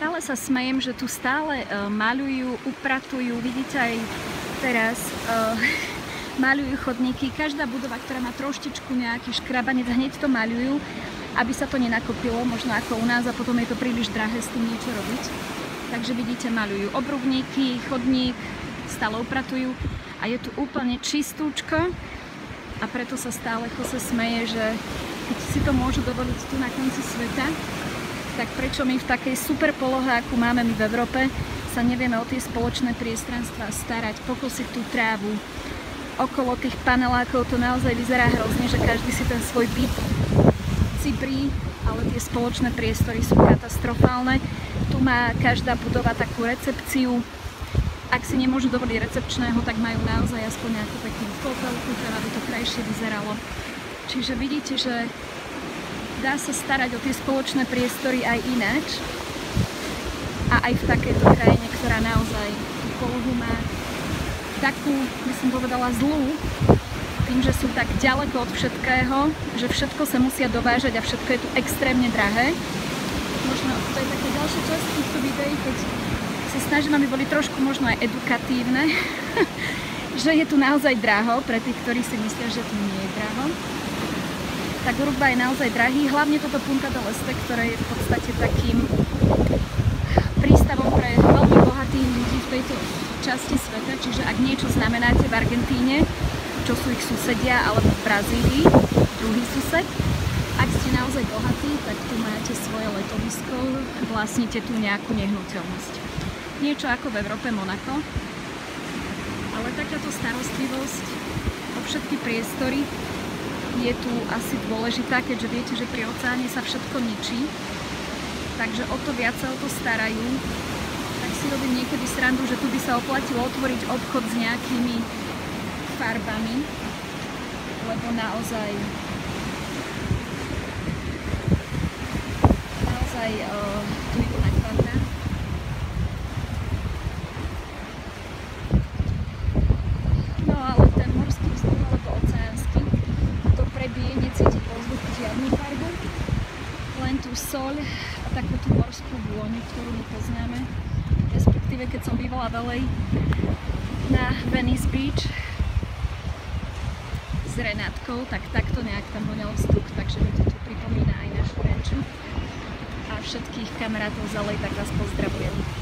Stále sa smejem, že tu stále maľujú, upratujú, vidíte aj teraz maľujú chodníky. Každá budova, ktorá má troštičku nejaký škrabanec, hneď to maľujú, aby sa to nenakopilo, možno ako u nás, a potom je to príliš drahé s tým niečo robiť. Takže vidíte, maľujú obrubníky, chodník, stále upratujú a je tu úplne čistúčko a preto sa stále Jose smeje, že keď si to môžu dovoliť tu na konci sveta, tak prečo my v takej super polohe, akú máme my v Európe, sa nevieme o tie spoločné priestranstvá starať, pokosiť tú trávu. Okolo tých panelákov to naozaj vyzerá hrozne, že každý si ten svoj byt cibrí, ale tie spoločné priestory sú katastrofálne. Tu má každá budova takú recepciu. Ak si nemôžu dovoliť recepčného, tak majú naozaj aspoň nejakú peknú kúpeľku, aby to krajšie vyzeralo. Čiže vidíte, že dá sa starať o tie spoločné priestory aj ináč. A aj v takejto krajine, ktorá naozaj tú polohu má takú, by som povedala, zlú, tým, že sú tak ďaleko od všetkého, že všetko sa musia dovážať a všetko je tu extrémne drahé. Možno to je také ďalšia časť týchto videí, keď sa snažím, aby boli trošku možno aj edukatívne, že je tu naozaj draho, pre tých, ktorí si myslia, že tu nie je draho. Tak Urugvaj je naozaj drahý, hlavne toto Punta del Este, ktoré je v podstate takým prístavom pre veľmi bohatých ľudí v tejto časti sveta, čiže ak niečo znamenáte v Argentíne, čo sú ich susedia, alebo v Brazílii, druhý sused, ak ste naozaj bohatí, tak tu máte svoje letovisko, vlastníte tu nejakú nehnuteľnosť. Niečo ako v Európe Monako, ale takáto starostlivosť o všetky priestory je tu asi dôležitá, keďže viete, že pri oceáne sa všetko ničí, takže o to viac sa o to starajú. Tak si robím niekedy srandu, že tu by sa oplatilo otvoriť obchod s nejakými farbami, lebo naozaj tu idú na kvadrát. No ale ten morský vzduch alebo oceánsky to prebije, necíti po vzduchu žiadnu farbu, len tú soľ a takú tú morskú vôňu, ktorú my poznáme. Respektíve, keď som bývala veľej na Venice Beach s Renátkou, tak takto nejak tam voňal vzduch, takže mi to tu pripomína aj našu ranču. A všetkých kamarátov z LA, tak vás pozdravujem.